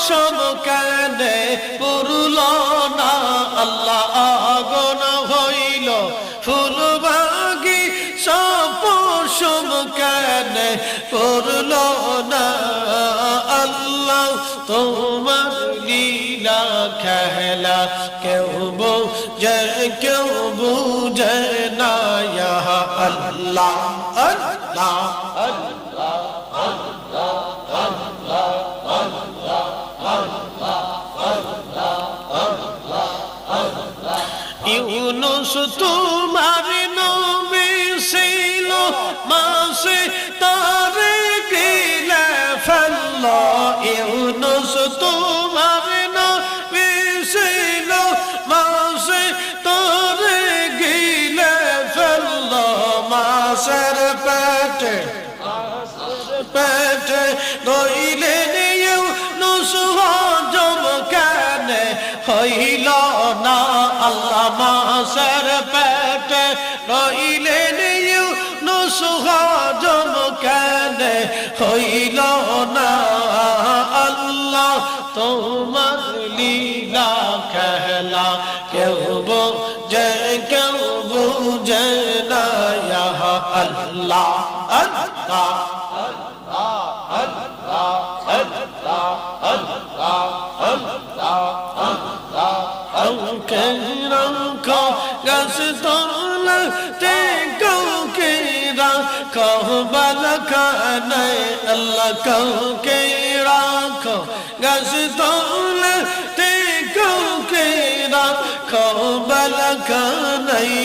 পশম কেনে পুরল না আল্লাহ আগুন হইল ফুলবাগি সব পশম কেনে পুরল না আল্লাহ তোমার লীলা খেলা কেউ বুঝে না ইয়া আল্লাহ আল্লাহ আল্লাহ আল্লাহ আল্লাহ আল্লাহ আল্লাহ আল্লাহ আল্লাহ আল্লাহ ইউনুস তোমার নবী ছিল মাসে তারে গিলে ফেলল ইউনুস তোমার নবী ছিল মাসে তারে গিলে ফেলল মাসের পেটে পেটে রইলেন ইউনুস হজম কেনে হইল না আল্লাহ মাসের পেটে রইলেন ইউনুস হজম কেনে হইল না আল্লাহ তোমার লীলা খেলা কেউ বুঝে না ইয়া আল্লাহ আল্লাহ গাছ তোলাতে কাউকে রাখো বালখানায় আল্লাহ কাউকে রাখো গাছ তোলাতে কাউকে রাখো বালখানায়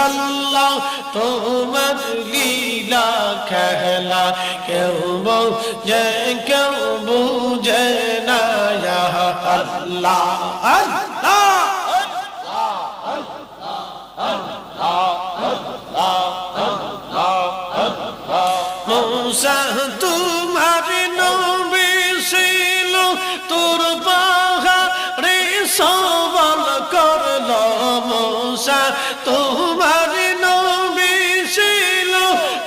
আল্লাহ তোমার লীলা খেলা কেউ বুঝে না ইয়া আল্লাহ আল্লাহ মুসা তোমার নবী ছিল তোর পাহাড়ে সওয়াল করল মুসা তোমার নবী ছিল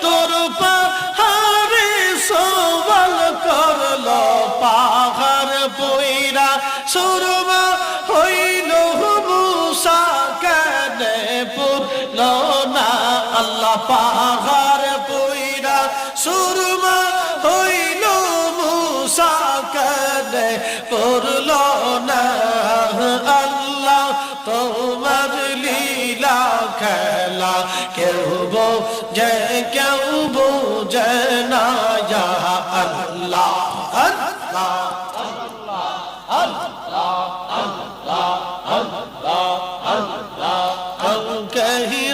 তোর পাহাড়ে সওয়াল করল পাহাড় পইরা সুরমা হইল মুসা কেনে পুরল না আল্লাহ পাহাড় পইরা সুরমা হইল মুসা কেনে পুরল না আল্লাহ তোমার লীলা খেলা কেউ বুঝে না ইয়া আল্লাহ আল্লাহ আল্লাহ আল্লাহ আল্লাহ আল্লাহ কাউকে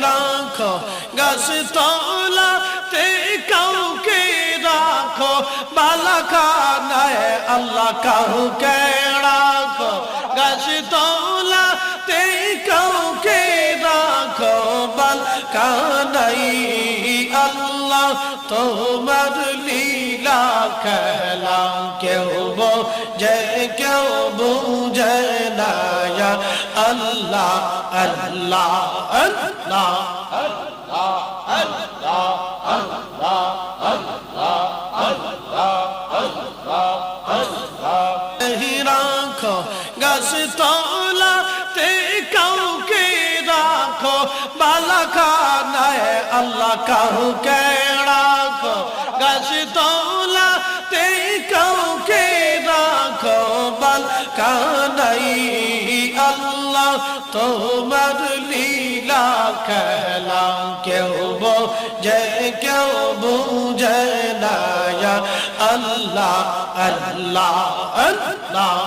রাখো গাছ তলাতে কাউকে রাখো বালখানায় আল্লাহ কাউকে রাখো গাছ তলাতে কাউকে রাখো বালখানায় আল্লাহ তোমার লীলা খেলা কেউ বুঝে না ইয়া আল্লাহ আল্লাহ আল্লাহ আল্লাহ আল্লাহ আল্লাহ আল্লাহ আল্লাহ আল্লাহ আল্লাহ রাখো গাছ তলাতে কাউকে রাখো বালখানায় আল্লাহ কাউকে রাখো গাছ তলাতে কাউকে রাখো বালখানায় আল্লাহ তোমার লীলা খেলা কেউ বুঝে না ইয়া আল্লাহ আল্লাহ আল্লাহ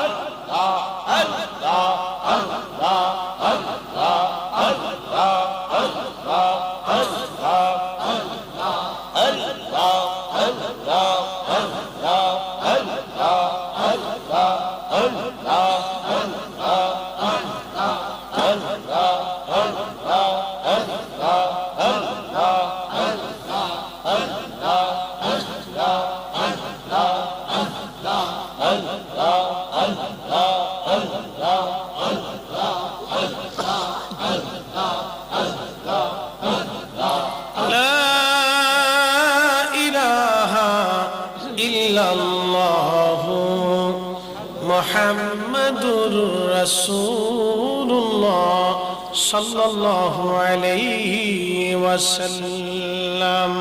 আল্লাহ আল্লাহ আল্লাহ আল্লাহ আল্লাহ আল্লাহ আল্লাহ আল্লাহ আল্লাহ আল্লাহ আল্লাহ আল্লাহ আল্লাহ মুহাম্মাদুর রাসূলুল্লাহ সাল্লাল্লাহু আলাইহি ওয়াসাল্লাম।